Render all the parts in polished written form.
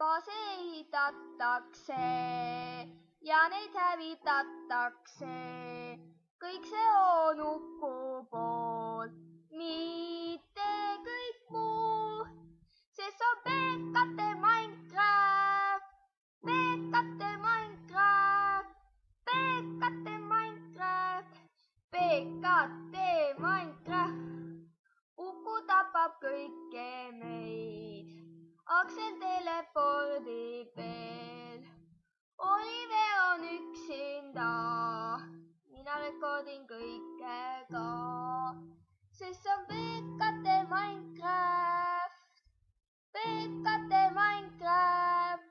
baase ehitatakse ja neid hävitatakse. Kõik see on Uku pool, mitte kõik muu. Sest on PKT Minecraft, PKT Minecraft, PKT Minecraft, PKT Minecraft. Uku tapab kõike meid, Aksel telepordib veel. Oliver on üksinda, mina rekordin kõike ka. Sest on PKT Minecraft, PKT Minecraft,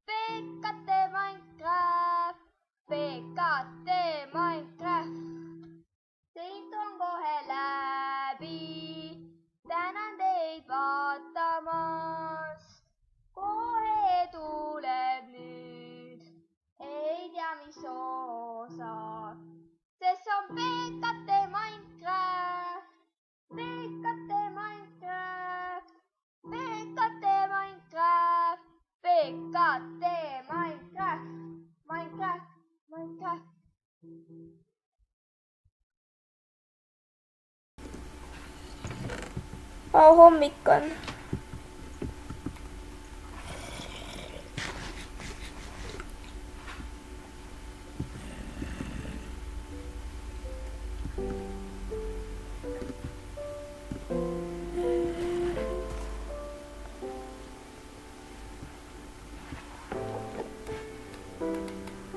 PKT Minecraft, PKT Minecraft. See intro on kohe läbi, tänan teid vaatamast. Kohe tuleb nüüd, ei tea mis osa. Sest on PKT Minecraft, PKT Minecraft, PKT Minecraft, PKT Minecraft, Minecraft, Minecraft. Hommik on.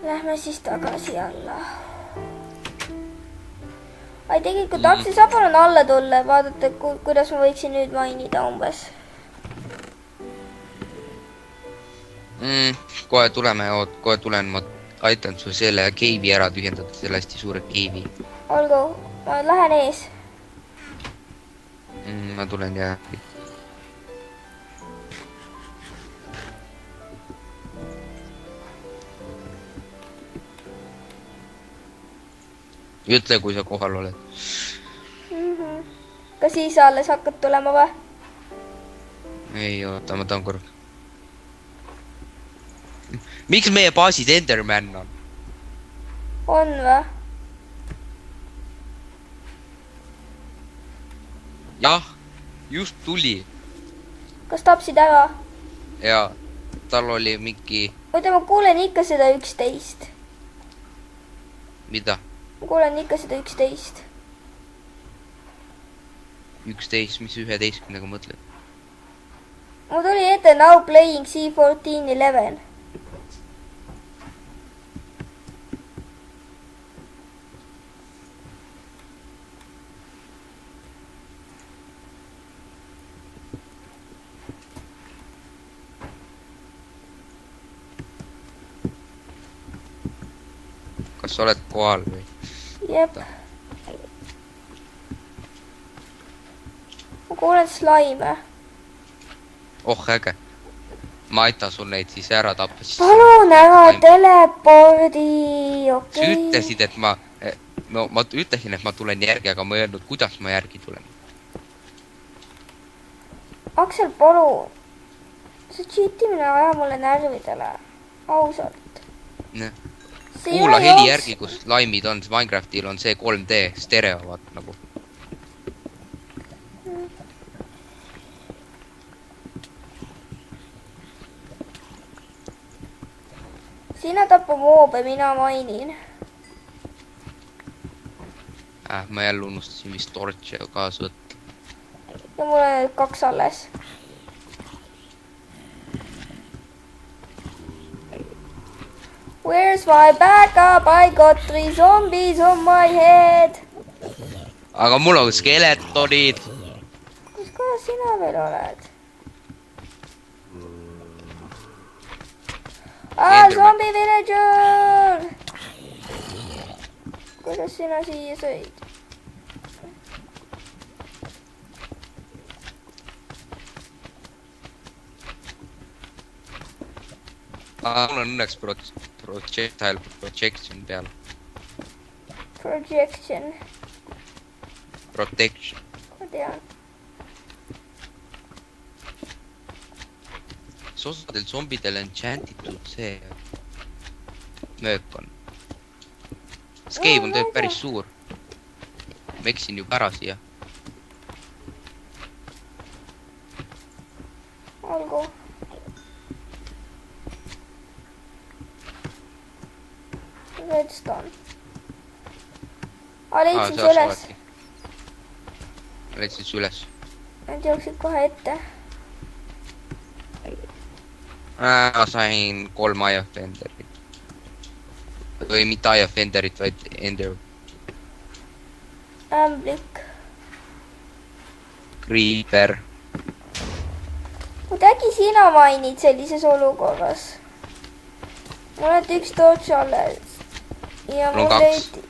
Lähme siis tagasi alla. Ai, tegelikult Aksel saab palun alla tulla, vaadata, kuidas ma võiksin nüüd mainida umbes. Kohe tuleme, kohe tulen, ma aitan su selle keivi ära tühjendada, selle hästi suure keivi. Olgu, ma lähen ees. Ma tulen ja... Ütle, kui sa kohal oled. Kas siis alles hakkad tulema või? Ei, oota, ma tahan korraga. Miks meie baasid Enderman on? On või? Jah, just tuli. Kas tapsid ära? Ja, tal oli mingi... Oota, ma kuulen ikka seda 11. Mida? Ma kuulen ikka seda 11. 11, mis 11-ga mõtled? Mul tuli ette now playing C1411. Kas sa oled kohal või? Jep. Ma kuulen slaime. Oh, äge. Ma aitan sul neid siis ära tappa. Palun ära telepordi, okei. Sa ütlesid, et ma... No, ma ütlesin, et ma tulen järgi, aga ma ei öelnud, kuidas ma järgi tulen. Aksel, palun. See cheatimine ajab mulle närvidele. Ausalt. Kuula heli järgi, kus laimid on, Minecraftil on see 3D stereo, vaat nagu. Sina tappa moobe, mina mainin. Ma jälle unustasin vist torche kaasa võtta. Ja mul on 2 alles. Where's my backup? I got 3 zombies on my head. Aga mul on skeletonid. Kus kohas sina veel oled? Zombie villager! Kuidas sina siia sõid? Mul on õnneks projection peal. Projection. Protection. Ma tean. kas osadel zombidel enchantitud see möök on? Skeib on tegelikult päris suur. Ma eksin juba ära siia. olgu. Redstone. Leidsin see üles. Leidsin see üles. Nad jooksid kohe ette. Ma sain 3 Eye of Enderit. Või mitte Eye of Enderit, vaid Ender. Ämblik. Creeper. Äkki sina mainid sellises olukorras? Mul on üks torch alles. Ja mul on 2.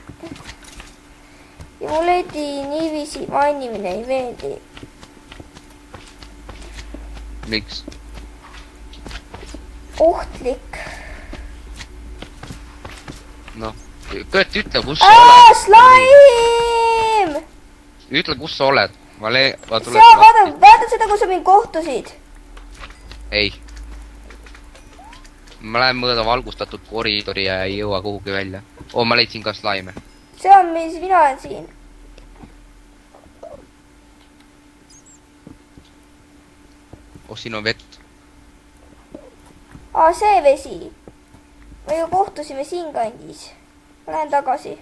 Ja mul leiti niiviisi mainimine ei meeldi. Miks? Ohtlik. Noh, Köt, ütle, kus sa oled. Slime! Ütle, kus sa oled. Ma tulen. Seal, vaata seda, kus sa mind kohtusid. Ei. Ma lähen mööda valgustatud koridori ja ei jõua kuhugi välja. Ma leidsin ka slaime. See on, mis mina olen siin. Siin on vett. See vesi. Me ju kohtusime siin kandis. Ma lähen tagasi.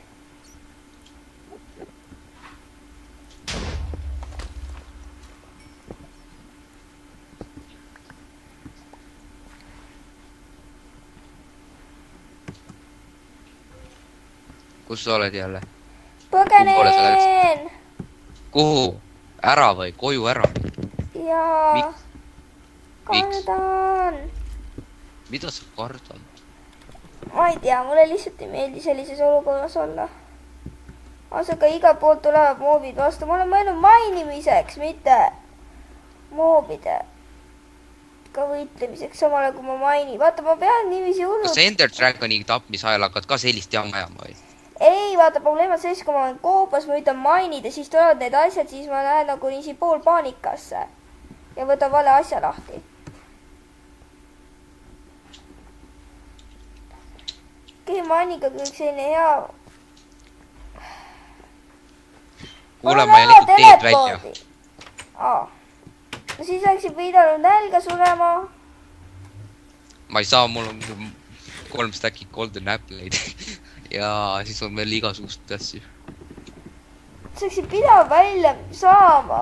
Kus sa oled jälle? Põgenen! Kuhu? Ära või? Koju ära? Jaa. Miks? Kardan. Mida sa kardad? Ma ei tea, mulle lihtsalt ei meeldi sellises olukorras olla. Aga igal poolt tulevad moobid vastu. Ma olen mõelnud mainimiseks, mitte moobide ka võitlemiseks, samal ajal kui ma mainin. Vaata, ma pean niiviisi hullult. Kas Ender Dragoni tapmisajal hakkad ka sellist jama ajama või? Ei, vaata, probleem on selles, kui ma olen koobas, ma üritan mainida, siis tulevad need asjad, siis ma lähen nagu niiviisi pool paanikasse ja võtan vale asja lahti. Kõige mainiga kõik selline hea. Kuule, ma ei leidnud teed välja. No siis läksid pidanud nälga surema. Ma ei saa, mul on 3 stack'i golden apple'id. Ja siis on veel igasugust asju. Sa läksid pidanud välja saama.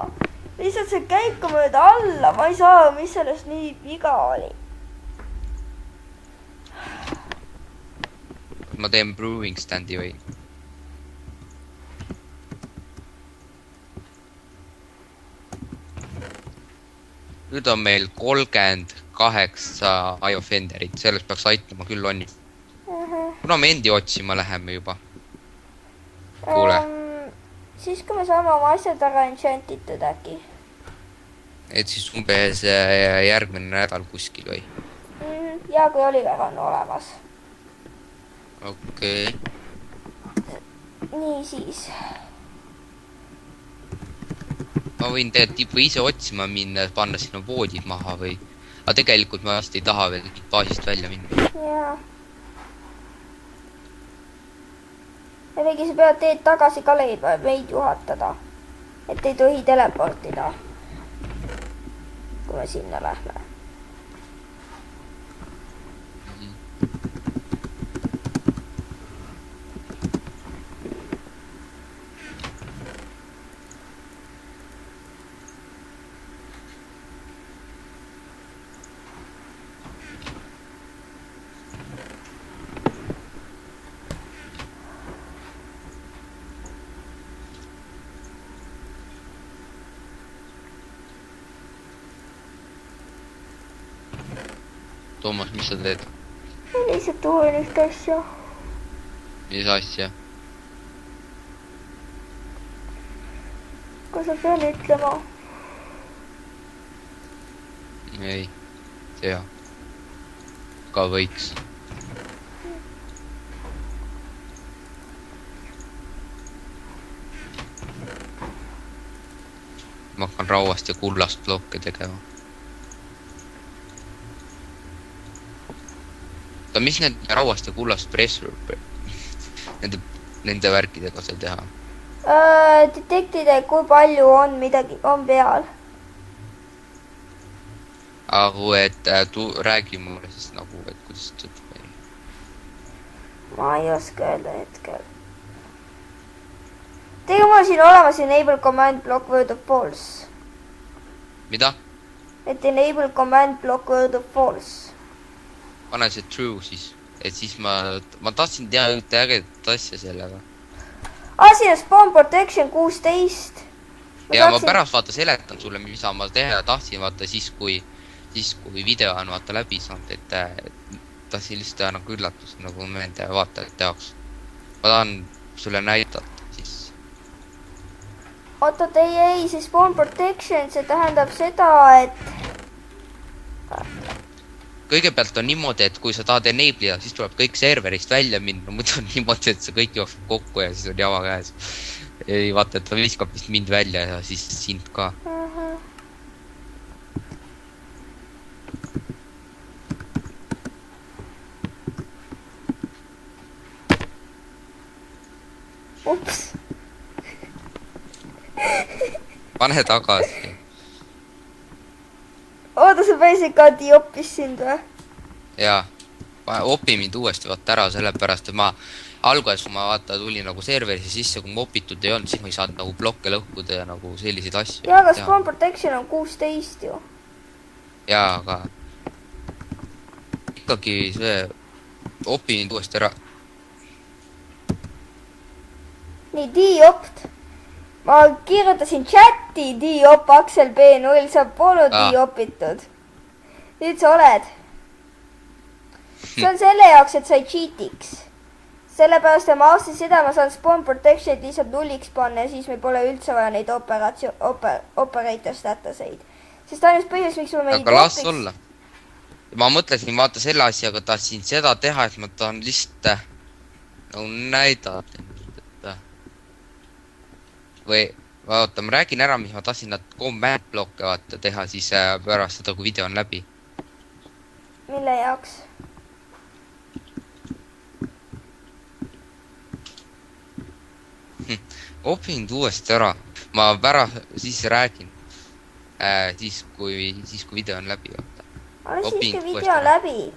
Lihtsalt see käib ka mööda alla. Ma ei saa, mis sellest nii viga oli. Ma teen brewing standi või? Nüüd on meil 38 Eye of Enderit, sellest peaks aitama küll on. Kuna me endi otsima läheme juba? Kuule. Siis kui me saame oma asjad ära enchantitud äkki. Et siis umbes järgmine nädal kuskil või? Ja kui Oliver on olemas. Okei. Nii siis. Ma võin tegelikult ise otsima minna, panna sinna voodid maha või... Aga tegelikult ma vast ei taha veel baasist välja minna. Jaa. Ja veidi sa pead teed tagasi ka leidma, et meid juhatada. Et ei tohi teleportida. Kui me sinna lähme. Toomas, mis sa teed? Ma lihtsalt uurin ühte asja. Mis asja? Kas ma pean ütlema? Ei, tea. Ka võiks. Ma hakkan rauast ja kullast blokke tegema. mis need rauast ja kullast pressur, nende värkidega sai teha? Detektida, kui palju on midagi, on peal. Aga et räägi mulle siis nagu, et kuidas tõttu. Ma ei oska öelda hetkel. Tegelikult mul on siin olemas enable command block word of false. Mida? Et enable command block word of false. Pane see true siis. Et siis ma tahtsin teha ühte ägedat asja sellega. Siin on spawn protection 16. Ma pärast vaata seletan sulle, mis ma teha tahtsin vaata siis, kui video on vaata läbi saanud, et tahtsin lihtsalt teha nagu üllatus, nagu nende vaatajad tehaks. Ma tahan sulle näidata siis. Oota, ei, see spawn protection, see tähendab seda, et kõigepealt on niimoodi, et kui sa tahad enable'ida, siis tuleb kõik serverist välja minna, muidu on niimoodi, et see kõik jookseb kokku ja siis on jama käes. Ei vaata, et ta viskab vist mind välja ja siis sind ka. Ups. Pane tagasi. Oota, sa päriselt ka diopis sind või? Jaa, opi mind uuesti vaata ära, sellepärast, et alguses ma vaata tulin nagu serverisse sisse, kui ma opitud ei olnud, siis ma ei saanud nagu blokke lõhkuda ja nagu selliseid asju. Jaa, aga spawn protection on 16 ju. Jaa, aga ikkagi see opi mind uuesti ära. Nii, diopt. Ma kirjutasin chati diop Aksel B0, sa polnud diopitud. Nüüd sa oled. See on selle jaoks, et sa ei cheatiks. Sellepärast, et ma aastasin seda, ma saan spawn protection lihtsalt nulliks panna ja siis meil pole üldse vaja neid operator statuseid. Sest ainus põhjus, miks ma meid aga las olla. Ma mõtlesin, vaata selle asjaga tahtsin seda teha, et ma tahan lihtsalt nagu näidata. Või vaata, ma räägin ära, mis ma tahtsin nad command blokke vaata teha siis pärast seda, kui video on läbi. Mille jaoks? Opin uuesti ära. Ma pärast siis räägin. Siis kui video on läbi. Aga siis kui video on läbi.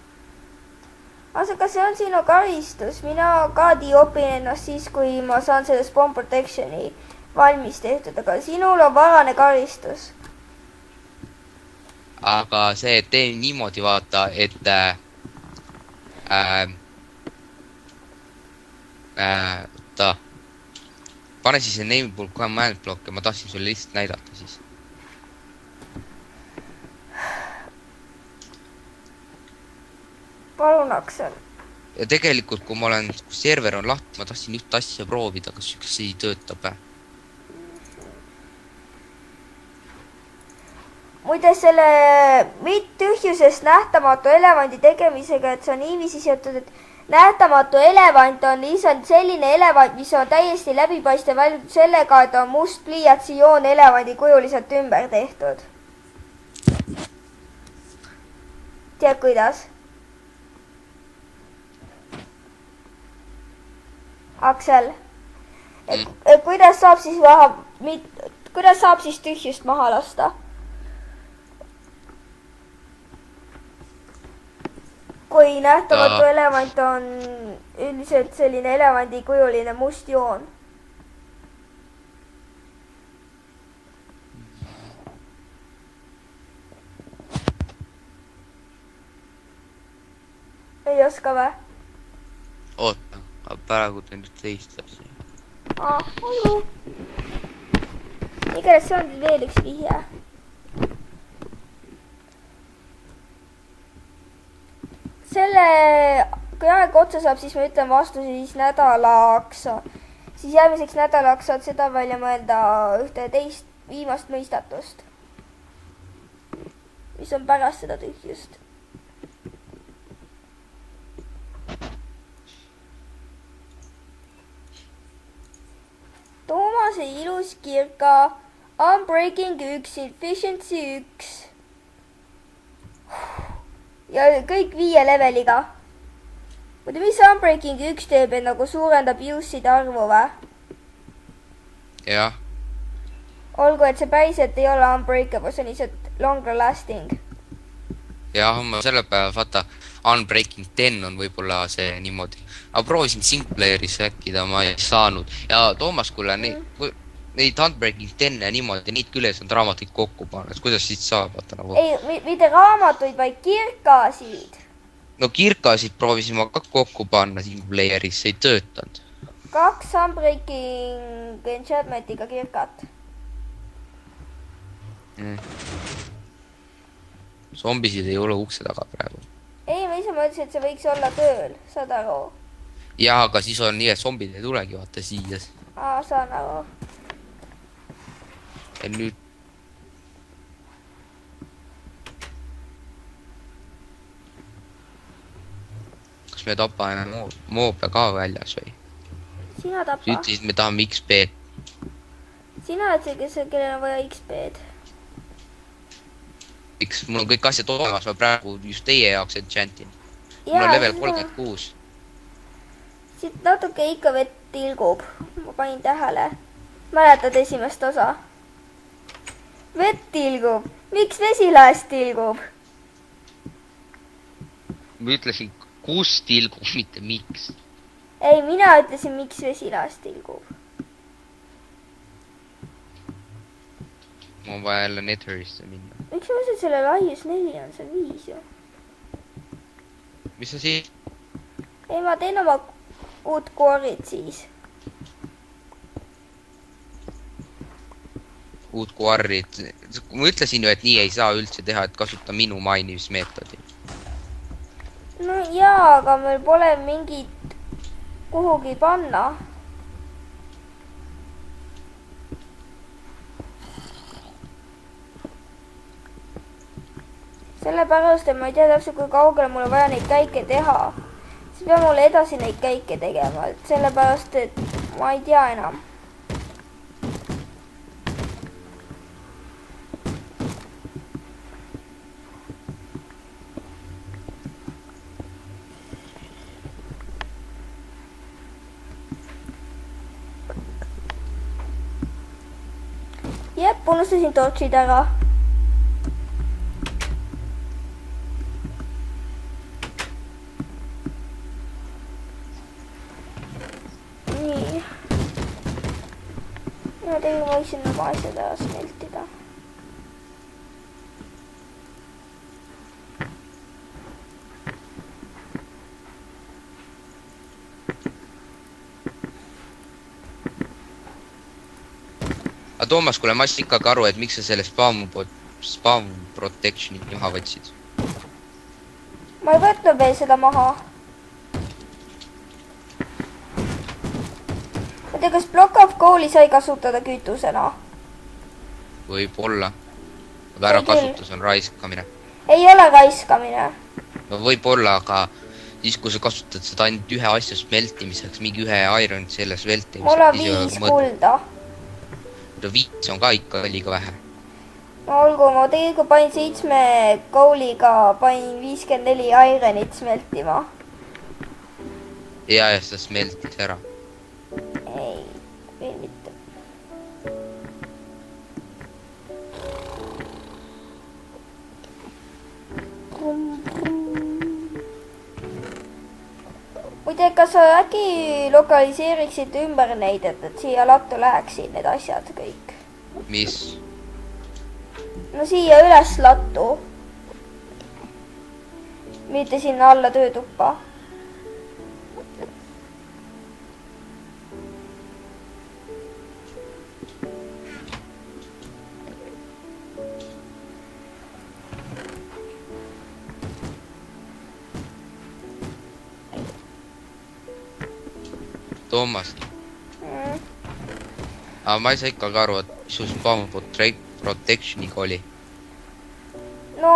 Aga see on sinu karistus. Mina ka diopin ennast siis, kui ma saan selle spawn protectioni valmis tehtud, aga sinul on varane karistus. Aga see tee niimoodi vaata, et pane siis enable command block ja ma tahtsin sulle lihtsalt näidata siis. Palun, Aksel. Ja tegelikult, kui ma olen, kui server on lahti, ma tahtsin üht asja proovida, kas üks ei töötab. Muide selle tühjusest nähtamatu elevandi tegemisega, et see on niiviisi seotud, et nähtamatu elevant on lihtsalt selline elevant, mis on täiesti läbipaistev ainult sellega, et on must pliiatsijoon elevandi kujuliselt ümber tehtud. Tead kuidas? Aksel, kuidas saab siis tühjust maha lasta? Kui nähtamatu elevant on üldiselt selline elevandikujuline must joon. Ei oska või? Oota, praegu teen nüüd teist asja. Olgu. Igatahes see on veel üks vihje. Kui aeg otsa saab, siis ma ütlen vastu siis nädalaks. Siis järgmiseks nädalaks saad seda välja mõelda ühte teist viimast mõistatust. Mis on pärast seda tühjust. Toomase ilus kirka, Unbreaking 1, Efficiency 1. Ja kõik 5 leveliga. muidu, mis Unbreaking 1 teeb, et nagu suurendab use'ide arvu või? jah, olgu, et see päriselt ei ole unbreakable, see on lihtsalt longer lasting. jah, ma selle peale, vaata, Unbreaking 10 on võib-olla see niimoodi. aga proovisin singleplayer'is äkkida, ma ei saanud. ja Toomas, kuule, neid Unbreaking 10 niimoodi, neid küll ei saanud raamatuid kokku panna, et kuidas siit saab, vaata nagu. ei, mitte raamatuid, vaid kirkasid. no kirkasid proovisin ma ka kokku panna singleplayer'is, see ei töötanud. 2 Unbreaking enchantmentiga kirkat. Zombisid ei ole ukse taga praegu. ei, ma ise mõtlesin, et see võiks olla tööl, saad aru? jah, aga siis on nii, et zombid ei tulegi, vaata siia. Saan aru. ja nüüd kas me tapame moope ka väljas või? Sina tapa. sa ütlesid, me tahame XP. Sina oled see, kellel on vaja XP-d. Miks? Mul on kõik asjad olemas, ma praegu just teie jaoks enchantin. Mul on level 36. Siit natuke ikka vett tilgub. Ma panin tähele. Mäletad esimest osa? Vett tilgub. Miks vesilaest tilgub? Ma ütlesin, kus tilgub, mitte miks. ei, mina ütlesin, miks vesilaest tilgub. Ma on vaja jälle Netherisse minna. Miks ma mõtlen, selle laius 4 on, see 5 ju? Mis sa siin? ei, ma teen oma uut koorid siis. Uut kuarrit. Ma ütlesin ju, et nii ei saa üldse teha, et kasuta minu mainimismeetodi. no jaa, aga meil pole mingit kuhugi panna. sellepärast, et ma ei tea täpselt, kui kaugele mul on vaja neid käike teha. siis peab mulle edasi neid käike tegema, et sellepärast, et ma ei tea enam. jep, unustasin tortsid ära. ja tegelikult ma võiksin oma asjad ära smeltida. aga Toomas, kuule, ma ei saa ikkagi aru, et miks sa selle spawn protection'i maha võtsid. ma ei võtnud veel seda maha. ma tea, kas Block of Coal'i sai kasutada kütusena? Võib-olla. aga ära kasutus on raiskamine. ei ole raiskamine. no võib-olla, aga siis, kui sa kasutad seda ainult ühe asja smeltimiseks, mingi ühe iron selle smeltimiseks. mul on 5 kulda. no 5 on ka ikka liiga vähe. no olgu, ma tegelikult panin 7 coal'iga, panin 54 ironit smeltima. ja see smeltis ära. ei, veel mitte. muide, kas sa äkki lokaliseeriksid ümber neid, et siia lattu läheksid need asjad kõik? mis? no siia üles lattu. mitte sinna alla töötuppa. Toomas. aga ma ei saa ikkagi aru, et mis su spawn protection'iga oli. no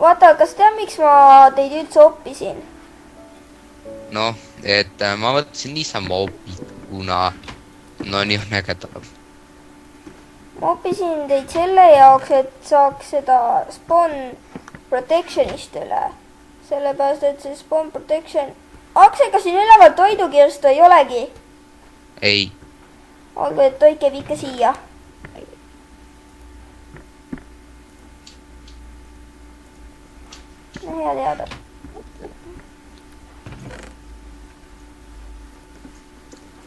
vaata, kas tead, miks ma teid üldse oppisin? noh, et ma mõtlesin niisama opid, kuna no nii on ägedam. ma oppisin teid selle jaoks, et saaks seda spawn protection'ist üle. sellepärast, et see spawn protection Aksel, kas siin üleval toidukirstu ei olegi? ei, olgu, et toit käib ikka siia. No hea teada.